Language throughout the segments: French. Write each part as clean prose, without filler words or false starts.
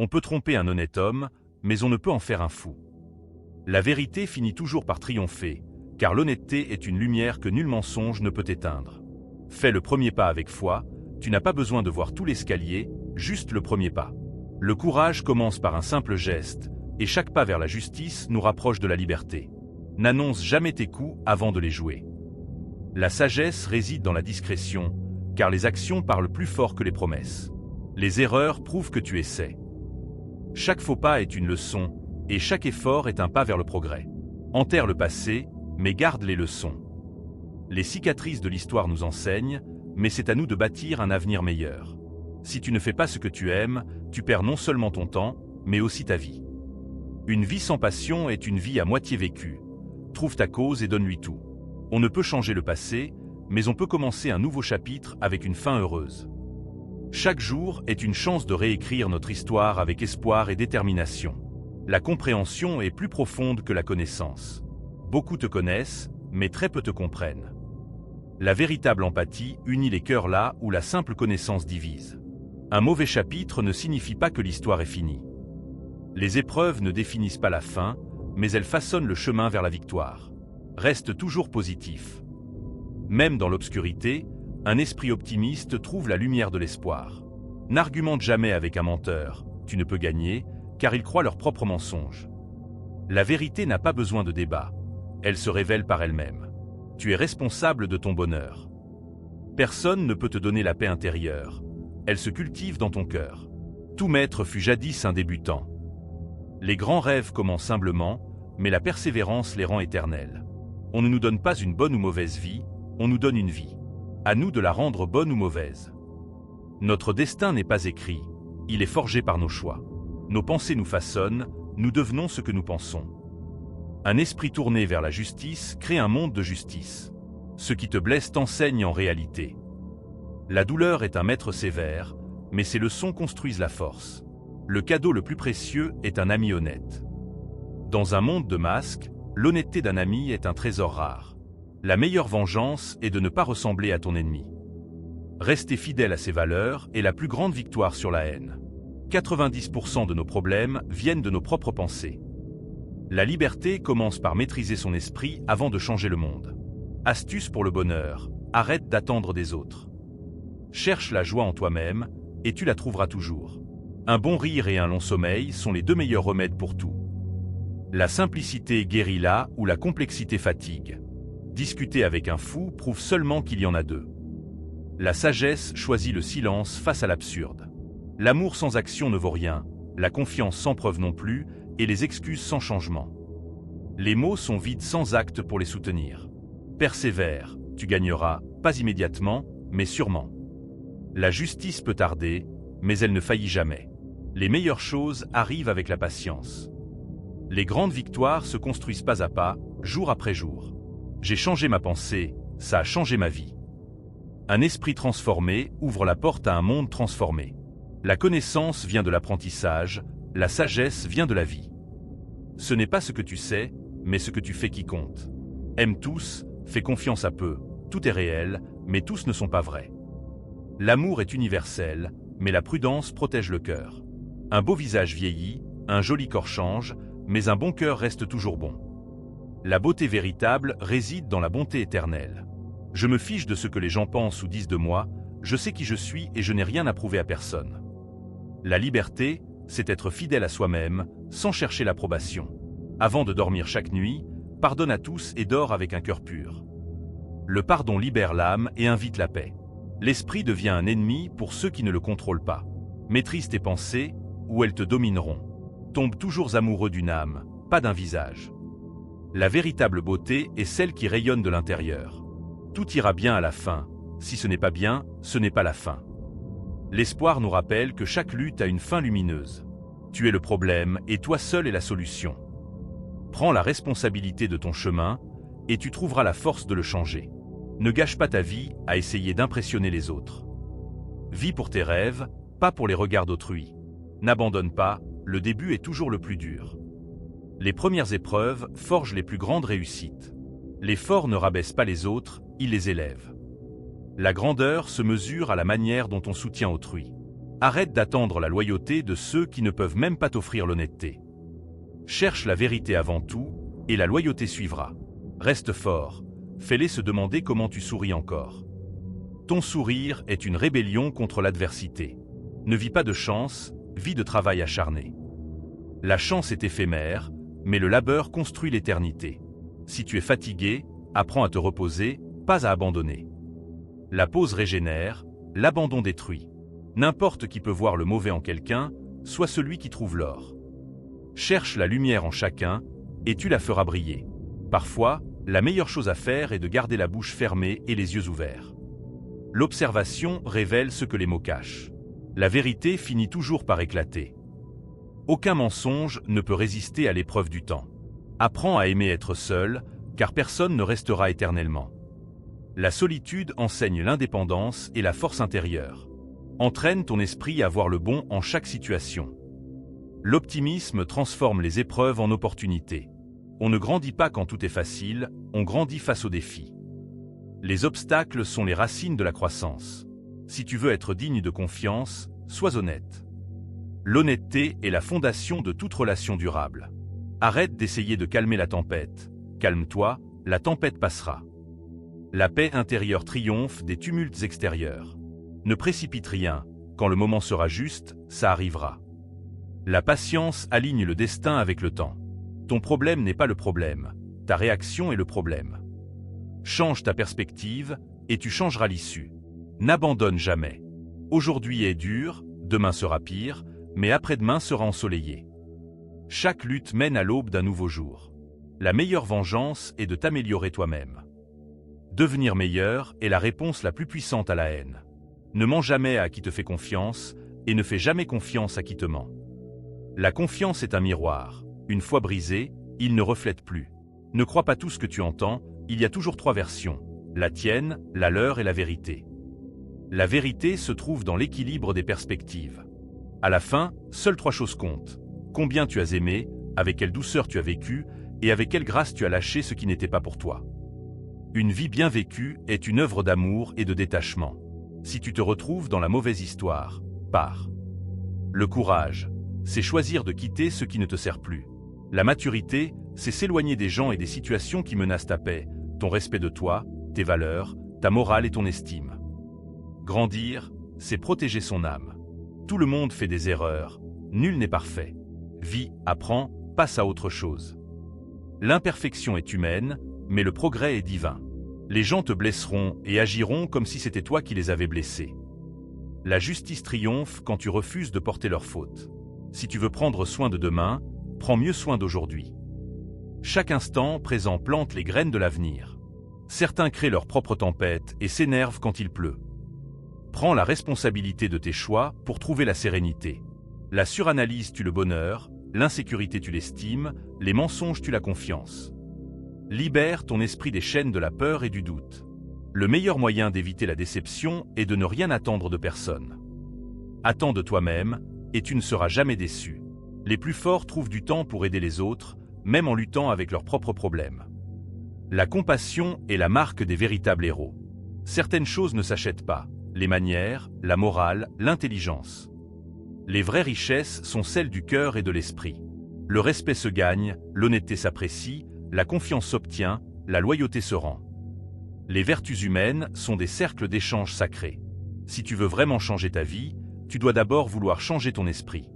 On peut tromper un honnête homme, mais on ne peut en faire un fou. La vérité finit toujours par triompher, car l'honnêteté est une lumière que nul mensonge ne peut éteindre. Fais le premier pas avec foi, tu n'as pas besoin de voir tout l'escalier, juste le premier pas. Le courage commence par un simple geste, et chaque pas vers la justice nous rapproche de la liberté. N'annonce jamais tes coups avant de les jouer. La sagesse réside dans la discrétion, car les actions parlent plus fort que les promesses. Les erreurs prouvent que tu essaies. Chaque faux pas est une leçon, et chaque effort est un pas vers le progrès. Enterre le passé, mais garde les leçons. Les cicatrices de l'histoire nous enseignent, mais c'est à nous de bâtir un avenir meilleur. Si tu ne fais pas ce que tu aimes, tu perds non seulement ton temps, mais aussi ta vie. Une vie sans passion est une vie à moitié vécue. Trouve ta cause et donne-lui tout. On ne peut changer le passé, mais on peut commencer un nouveau chapitre avec une fin heureuse. Chaque jour est une chance de réécrire notre histoire avec espoir et détermination. La compréhension est plus profonde que la connaissance. Beaucoup te connaissent, mais très peu te comprennent. La véritable empathie unit les cœurs là où la simple connaissance divise. Un mauvais chapitre ne signifie pas que l'histoire est finie. Les épreuves ne définissent pas la fin, mais elles façonnent le chemin vers la victoire. Reste toujours positif. Même dans l'obscurité, un esprit optimiste trouve la lumière de l'espoir. N'argumente jamais avec un menteur, tu ne peux gagner, car ils croient leur propre mensonge. La vérité n'a pas besoin de débat, elle se révèle par elle-même. Tu es responsable de ton bonheur. Personne ne peut te donner la paix intérieure, elle se cultive dans ton cœur. Tout maître fut jadis un débutant. Les grands rêves commencent humblement, mais la persévérance les rend éternels. On ne nous donne pas une bonne ou mauvaise vie, on nous donne une vie. À nous de la rendre bonne ou mauvaise. Notre destin n'est pas écrit, il est forgé par nos choix. Nos pensées nous façonnent, nous devenons ce que nous pensons. Un esprit tourné vers la justice crée un monde de justice. Ce qui te blesse t'enseigne en réalité. La douleur est un maître sévère, mais ses leçons construisent la force. Le cadeau le plus précieux est un ami honnête. Dans un monde de masques, l'honnêteté d'un ami est un trésor rare. La meilleure vengeance est de ne pas ressembler à ton ennemi. Rester fidèle à ses valeurs est la plus grande victoire sur la haine. 90% de nos problèmes viennent de nos propres pensées. La liberté commence par maîtriser son esprit avant de changer le monde. Astuce pour le bonheur, arrête d'attendre des autres. Cherche la joie en toi-même, et tu la trouveras toujours. Un bon rire et un long sommeil sont les deux meilleurs remèdes pour tout. La simplicité guérit là où la complexité fatigue. Discuter avec un fou prouve seulement qu'il y en a deux. La sagesse choisit le silence face à l'absurde. L'amour sans action ne vaut rien, la confiance sans preuve non plus, et les excuses sans changement. Les mots sont vides sans acte pour les soutenir. Persévère, tu gagneras, pas immédiatement, mais sûrement. La justice peut tarder, mais elle ne faillit jamais. Les meilleures choses arrivent avec la patience. Les grandes victoires se construisent pas à pas, jour après jour. J'ai changé ma pensée, ça a changé ma vie. Un esprit transformé ouvre la porte à un monde transformé. La connaissance vient de l'apprentissage, la sagesse vient de la vie. Ce n'est pas ce que tu sais, mais ce que tu fais qui compte. Aime tous, fais confiance à peu, tout est réel, mais tous ne sont pas vrais. L'amour est universel, mais la prudence protège le cœur. Un beau visage vieillit, un joli corps change, mais un bon cœur reste toujours bon. La beauté véritable réside dans la bonté éternelle. Je me fiche de ce que les gens pensent ou disent de moi, je sais qui je suis et je n'ai rien à prouver à personne. La liberté, c'est être fidèle à soi-même, sans chercher l'approbation. Avant de dormir chaque nuit, pardonne à tous et dors avec un cœur pur. Le pardon libère l'âme et invite la paix. L'esprit devient un ennemi pour ceux qui ne le contrôlent pas. Maîtrise tes pensées, ou elles te domineront. Tombe toujours amoureux d'une âme, pas d'un visage. La véritable beauté est celle qui rayonne de l'intérieur. Tout ira bien à la fin. Si ce n'est pas bien, ce n'est pas la fin. L'espoir nous rappelle que chaque lutte a une fin lumineuse. Tu es le problème et toi seul es la solution. Prends la responsabilité de ton chemin et tu trouveras la force de le changer. Ne gâche pas ta vie à essayer d'impressionner les autres. Vis pour tes rêves, pas pour les regards d'autrui. N'abandonne pas, le début est toujours le plus dur. Les premières épreuves forgent les plus grandes réussites. Les forts ne rabaissent pas les autres, ils les élèvent. La grandeur se mesure à la manière dont on soutient autrui. Arrête d'attendre la loyauté de ceux qui ne peuvent même pas t'offrir l'honnêteté. Cherche la vérité avant tout, et la loyauté suivra. Reste fort, fais-les se demander comment tu souris encore. Ton sourire est une rébellion contre l'adversité. Ne vis pas de chance, vis de travail acharné. La chance est éphémère, mais le labeur construit l'éternité. Si tu es fatigué, apprends à te reposer, pas à abandonner. La pause régénère, l'abandon détruit. N'importe qui peut voir le mauvais en quelqu'un, soit celui qui trouve l'or. Cherche la lumière en chacun, et tu la feras briller. Parfois, la meilleure chose à faire est de garder la bouche fermée et les yeux ouverts. L'observation révèle ce que les mots cachent. La vérité finit toujours par éclater. Aucun mensonge ne peut résister à l'épreuve du temps. Apprends à aimer être seul, car personne ne restera éternellement. La solitude enseigne l'indépendance et la force intérieure. Entraîne ton esprit à voir le bon en chaque situation. L'optimisme transforme les épreuves en opportunités. On ne grandit pas quand tout est facile, on grandit face aux défis. Les obstacles sont les racines de la croissance. Si tu veux être digne de confiance, sois honnête. L'honnêteté est la fondation de toute relation durable. Arrête d'essayer de calmer la tempête. Calme-toi, la tempête passera. La paix intérieure triomphe des tumultes extérieurs. Ne précipite rien, quand le moment sera juste, ça arrivera. La patience aligne le destin avec le temps. Ton problème n'est pas le problème, ta réaction est le problème. Change ta perspective, et tu changeras l'issue. N'abandonne jamais. Aujourd'hui est dur, demain sera pire, mais après-demain sera ensoleillé. Chaque lutte mène à l'aube d'un nouveau jour. La meilleure vengeance est de t'améliorer toi-même. Devenir meilleur est la réponse la plus puissante à la haine. Ne mens jamais à qui te fait confiance, et ne fais jamais confiance à qui te ment. La confiance est un miroir. Une fois brisé, il ne reflète plus. Ne crois pas tout ce que tu entends, il y a toujours 3 versions. La tienne, la leur et la vérité. La vérité se trouve dans l'équilibre des perspectives. À la fin, seules 3 choses comptent. Combien tu as aimé, avec quelle douceur tu as vécu, et avec quelle grâce tu as lâché ce qui n'était pas pour toi. Une vie bien vécue est une œuvre d'amour et de détachement. Si tu te retrouves dans la mauvaise histoire, pars. Le courage, c'est choisir de quitter ce qui ne te sert plus. La maturité, c'est s'éloigner des gens et des situations qui menacent ta paix, ton respect de toi, tes valeurs, ta morale et ton estime. Grandir, c'est protéger son âme. Tout le monde fait des erreurs, nul n'est parfait. Vis, apprends, passe à autre chose. L'imperfection est humaine, mais le progrès est divin. Les gens te blesseront et agiront comme si c'était toi qui les avais blessés. La justice triomphe quand tu refuses de porter leurs fautes. Si tu veux prendre soin de demain, prends mieux soin d'aujourd'hui. Chaque instant présent plante les graines de l'avenir. Certains créent leur propre tempête et s'énervent quand il pleut. Prends la responsabilité de tes choix pour trouver la sérénité. La suranalyse tue le bonheur, l'insécurité tue l'estime, les mensonges tuent la confiance. Libère ton esprit des chaînes de la peur et du doute. Le meilleur moyen d'éviter la déception est de ne rien attendre de personne. Attends de toi-même, et tu ne seras jamais déçu. Les plus forts trouvent du temps pour aider les autres, même en luttant avec leurs propres problèmes. La compassion est la marque des véritables héros. Certaines choses ne s'achètent pas, les manières, la morale, l'intelligence. Les vraies richesses sont celles du cœur et de l'esprit. Le respect se gagne, l'honnêteté s'apprécie, la confiance s'obtient, la loyauté se rend. Les vertus humaines sont des cercles d'échange sacrés. Si tu veux vraiment changer ta vie, tu dois d'abord vouloir changer ton esprit.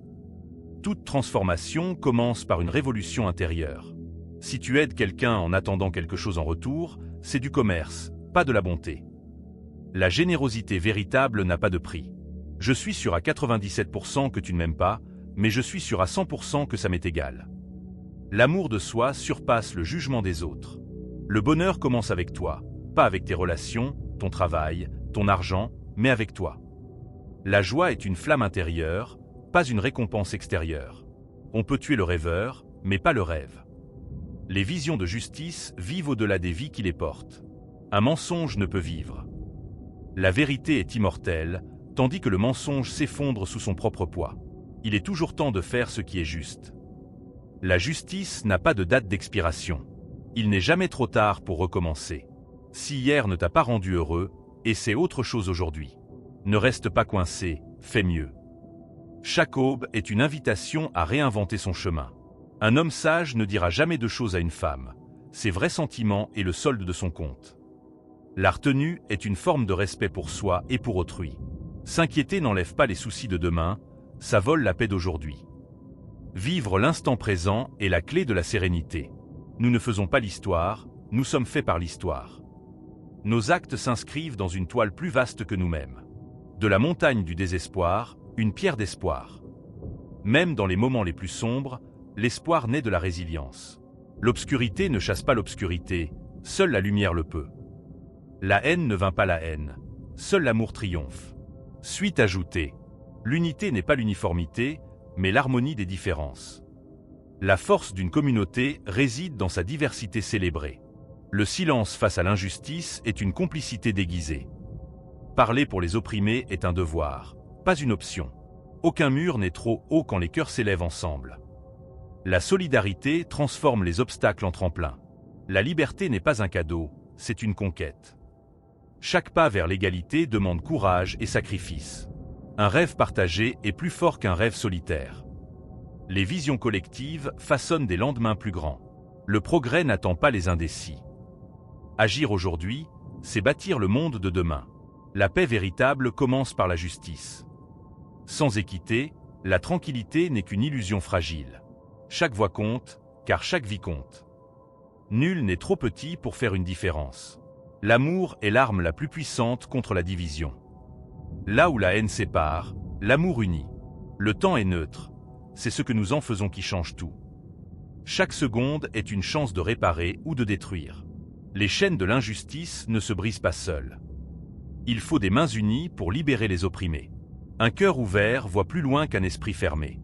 Toute transformation commence par une révolution intérieure. Si tu aides quelqu'un en attendant quelque chose en retour, c'est du commerce, pas de la bonté. La générosité véritable n'a pas de prix. Je suis sûr à 97% que tu ne m'aimes pas, mais je suis sûr à 100% que ça m'est égal. L'amour de soi surpasse le jugement des autres. Le bonheur commence avec toi, pas avec tes relations, ton travail, ton argent, mais avec toi. La joie est une flamme intérieure, pas une récompense extérieure. On peut tuer le rêveur, mais pas le rêve. Les visions de justice vivent au-delà des vies qui les portent. Un mensonge ne peut vivre. La vérité est immortelle, tandis que le mensonge s'effondre sous son propre poids. Il est toujours temps de faire ce qui est juste. La justice n'a pas de date d'expiration. Il n'est jamais trop tard pour recommencer. Si hier ne t'a pas rendu heureux, essaie autre chose aujourd'hui. Ne reste pas coincé, fais mieux. Chaque aube est une invitation à réinventer son chemin. Un homme sage ne dira jamais deux choses à une femme. Ses vrais sentiments et le solde de son compte. La retenue est une forme de respect pour soi et pour autrui. S'inquiéter n'enlève pas les soucis de demain, ça vole la paix d'aujourd'hui. Vivre l'instant présent est la clé de la sérénité. Nous ne faisons pas l'histoire, nous sommes faits par l'histoire. Nos actes s'inscrivent dans une toile plus vaste que nous-mêmes. De la montagne du désespoir, une pierre d'espoir. Même dans les moments les plus sombres, l'espoir naît de la résilience. L'obscurité ne chasse pas l'obscurité, seule la lumière le peut. La haine ne vainc pas la haine, seul l'amour triomphe. Suite ajoutée. L'unité n'est pas l'uniformité, mais l'harmonie des différences. La force d'une communauté réside dans sa diversité célébrée. Le silence face à l'injustice est une complicité déguisée. Parler pour les opprimés est un devoir, pas une option. Aucun mur n'est trop haut quand les cœurs s'élèvent ensemble. La solidarité transforme les obstacles en tremplin. La liberté n'est pas un cadeau, c'est une conquête. Chaque pas vers l'égalité demande courage et sacrifice. Un rêve partagé est plus fort qu'un rêve solitaire. Les visions collectives façonnent des lendemains plus grands. Le progrès n'attend pas les indécis. Agir aujourd'hui, c'est bâtir le monde de demain. La paix véritable commence par la justice. Sans équité, la tranquillité n'est qu'une illusion fragile. Chaque voix compte, car chaque vie compte. Nul n'est trop petit pour faire une différence. L'amour est l'arme la plus puissante contre la division. Là où la haine sépare, l'amour unit. Le temps est neutre, c'est ce que nous en faisons qui change tout. Chaque seconde est une chance de réparer ou de détruire. Les chaînes de l'injustice ne se brisent pas seules. Il faut des mains unies pour libérer les opprimés. Un cœur ouvert voit plus loin qu'un esprit fermé.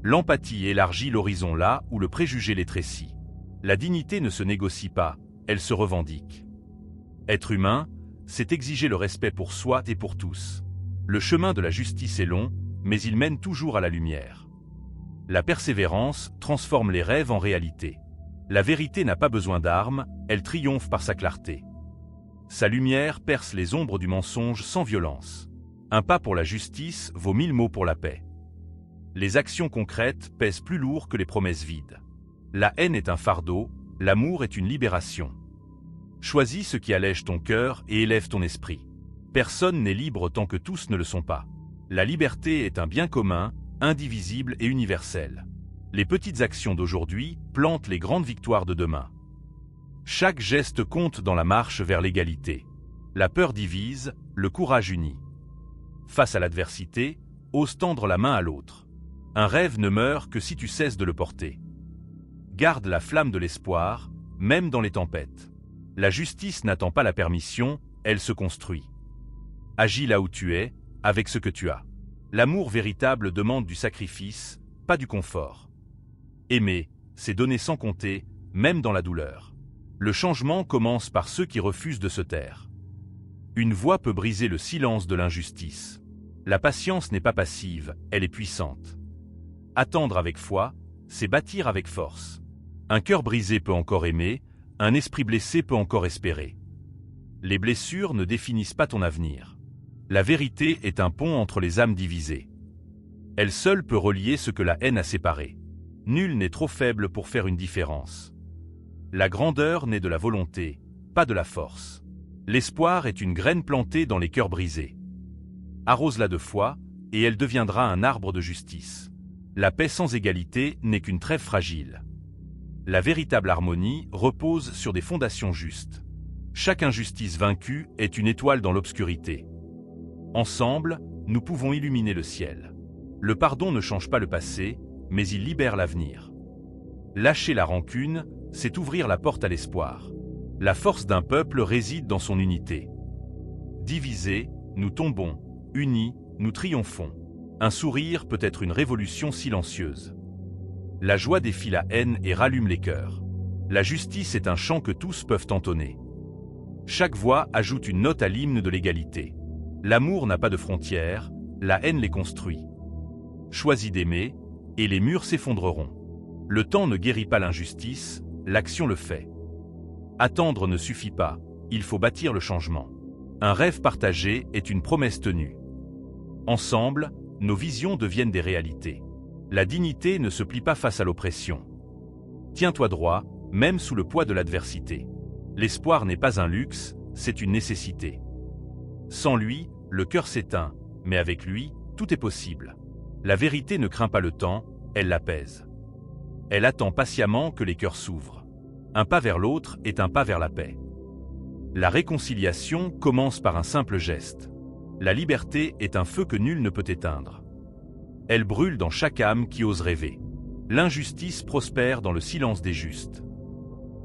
L'empathie élargit l'horizon là où le préjugé les trécit. La dignité ne se négocie pas, elle se revendique. Être humain, c'est exiger le respect pour soi et pour tous. Le chemin de la justice est long, mais il mène toujours à la lumière. La persévérance transforme les rêves en réalité. La vérité n'a pas besoin d'armes, elle triomphe par sa clarté. Sa lumière perce les ombres du mensonge sans violence. Un pas pour la justice vaut 1000 mots pour la paix. Les actions concrètes pèsent plus lourd que les promesses vides. La haine est un fardeau, l'amour est une libération. Choisis ce qui allège ton cœur et élève ton esprit. Personne n'est libre tant que tous ne le sont pas. La liberté est un bien commun, indivisible et universel. Les petites actions d'aujourd'hui plantent les grandes victoires de demain. Chaque geste compte dans la marche vers l'égalité. La peur divise, le courage unit. Face à l'adversité, ose tendre la main à l'autre. Un rêve ne meurt que si tu cesses de le porter. Garde la flamme de l'espoir, même dans les tempêtes. La justice n'attend pas la permission, elle se construit. Agis là où tu es, avec ce que tu as. L'amour véritable demande du sacrifice, pas du confort. Aimer, c'est donner sans compter, même dans la douleur. Le changement commence par ceux qui refusent de se taire. Une voix peut briser le silence de l'injustice. La patience n'est pas passive, elle est puissante. Attendre avec foi, c'est bâtir avec force. Un cœur brisé peut encore aimer, un esprit blessé peut encore espérer. Les blessures ne définissent pas ton avenir. La vérité est un pont entre les âmes divisées. Elle seule peut relier ce que la haine a séparé. Nul n'est trop faible pour faire une différence. La grandeur naît de la volonté, pas de la force. L'espoir est une graine plantée dans les cœurs brisés. Arrose-la de foi, et elle deviendra un arbre de justice. La paix sans égalité n'est qu'une trêve fragile. La véritable harmonie repose sur des fondations justes. Chaque injustice vaincue est une étoile dans l'obscurité. Ensemble, nous pouvons illuminer le ciel. Le pardon ne change pas le passé, mais il libère l'avenir. Lâcher la rancune, c'est ouvrir la porte à l'espoir. La force d'un peuple réside dans son unité. Divisés, nous tombons, unis, nous triomphons. Un sourire peut être une révolution silencieuse. La joie défie la haine et rallume les cœurs. La justice est un chant que tous peuvent entonner. Chaque voix ajoute une note à l'hymne de l'égalité. L'amour n'a pas de frontières, la haine les construit. Choisis d'aimer, et les murs s'effondreront. Le temps ne guérit pas l'injustice, l'action le fait. Attendre ne suffit pas, il faut bâtir le changement. Un rêve partagé est une promesse tenue. Ensemble, nos visions deviennent des réalités. La dignité ne se plie pas face à l'oppression. Tiens-toi droit, même sous le poids de l'adversité. L'espoir n'est pas un luxe, c'est une nécessité. Sans lui, le cœur s'éteint, mais avec lui, tout est possible. La vérité ne craint pas le temps, elle l'apaise. Elle attend patiemment que les cœurs s'ouvrent. Un pas vers l'autre est un pas vers la paix. La réconciliation commence par un simple geste. La liberté est un feu que nul ne peut éteindre. Elle brûle dans chaque âme qui ose rêver. L'injustice prospère dans le silence des justes.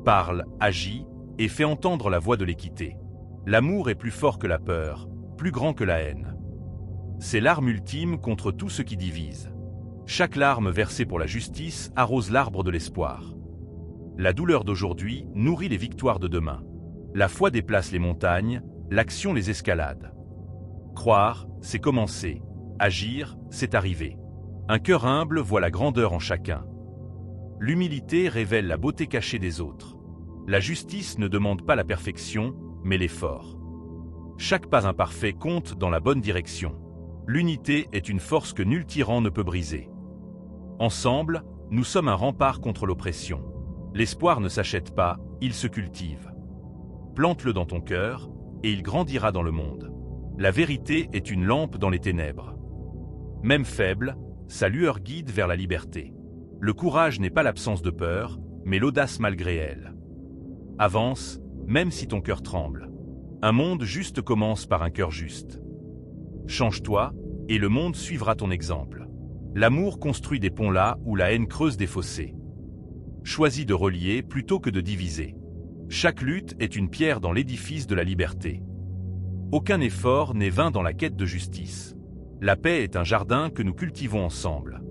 Parle, agis, et fais entendre la voix de l'équité. L'amour est plus fort que la peur, plus grand que la haine. C'est l'arme ultime contre tout ce qui divise. Chaque larme versée pour la justice arrose l'arbre de l'espoir. La douleur d'aujourd'hui nourrit les victoires de demain. La foi déplace les montagnes, l'action les escalade. Croire, c'est commencer. Agir, c'est arriver. Un cœur humble voit la grandeur en chacun. L'humilité révèle la beauté cachée des autres. La justice ne demande pas la perfection, mais l'effort. Chaque pas imparfait compte dans la bonne direction. L'unité est une force que nul tyran ne peut briser. Ensemble, nous sommes un rempart contre l'oppression. L'espoir ne s'achète pas, il se cultive. Plante-le dans ton cœur, et il grandira dans le monde. La vérité est une lampe dans les ténèbres. Même faible, sa lueur guide vers la liberté. Le courage n'est pas l'absence de peur, mais l'audace malgré elle. Avance, même si ton cœur tremble. Un monde juste commence par un cœur juste. Change-toi, et le monde suivra ton exemple. L'amour construit des ponts là où la haine creuse des fossés. Choisis de relier plutôt que de diviser. Chaque lutte est une pierre dans l'édifice de la liberté. Aucun effort n'est vain dans la quête de justice. La paix est un jardin que nous cultivons ensemble.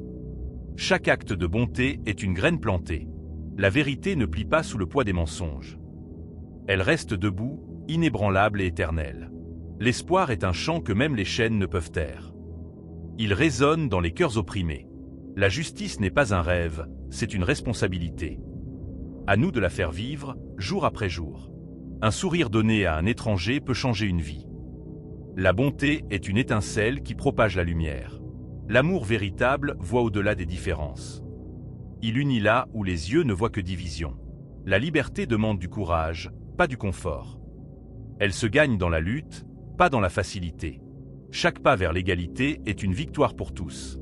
Chaque acte de bonté est une graine plantée. La vérité ne plie pas sous le poids des mensonges. Elle reste debout, inébranlable et éternelle. L'espoir est un chant que même les chaînes ne peuvent taire. Il résonne dans les cœurs opprimés. La justice n'est pas un rêve, c'est une responsabilité. À nous de la faire vivre, jour après jour. Un sourire donné à un étranger peut changer une vie. La bonté est une étincelle qui propage la lumière. L'amour véritable voit au-delà des différences. Il unit là où les yeux ne voient que division. La liberté demande du courage, pas du confort. Elle se gagne dans la lutte, pas dans la facilité. Chaque pas vers l'égalité est une victoire pour tous.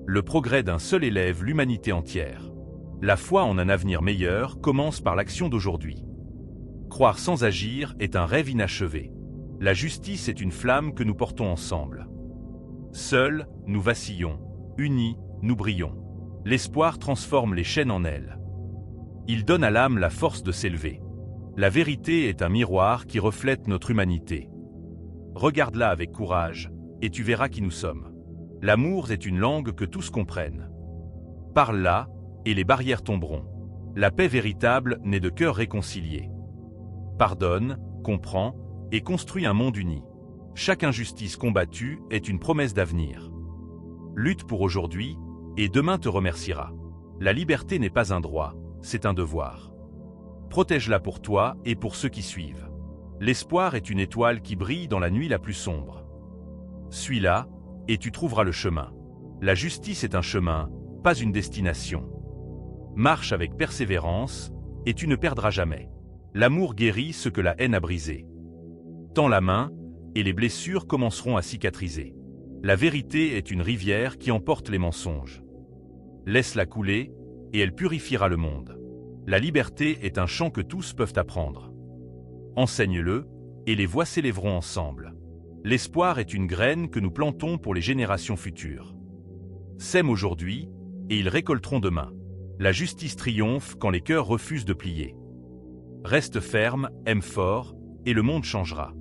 Le progrès d'un seul élève l'humanité entière. La foi en un avenir meilleur commence par l'action d'aujourd'hui. Croire sans agir est un rêve inachevé. La justice est une flamme que nous portons ensemble. Seuls, nous vacillons. Unis, nous brillons. L'espoir transforme les chaînes en ailes. Il donne à l'âme la force de s'élever. La vérité est un miroir qui reflète notre humanité. Regarde-la avec courage, et tu verras qui nous sommes. L'amour est une langue que tous comprennent. Parle-la, et les barrières tomberont. La paix véritable naît de cœurs réconciliés. Pardonne, comprends, et construis un monde uni. Chaque injustice combattue est une promesse d'avenir. Lutte pour aujourd'hui, et demain te remerciera. La liberté n'est pas un droit, c'est un devoir. Protège-la pour toi et pour ceux qui suivent. L'espoir est une étoile qui brille dans la nuit la plus sombre. Suis-la, et tu trouveras le chemin. La justice est un chemin, pas une destination. Marche avec persévérance, et tu ne perdras jamais. L'amour guérit ce que la haine a brisé. Tends la main, et les blessures commenceront à cicatriser. La vérité est une rivière qui emporte les mensonges. Laisse-la couler, et elle purifiera le monde. La liberté est un chant que tous peuvent apprendre. Enseigne-le, et les voix s'élèveront ensemble. L'espoir est une graine que nous plantons pour les générations futures. Sème aujourd'hui, et ils récolteront demain. La justice triomphe quand les cœurs refusent de plier. Reste ferme, aime fort, et le monde changera.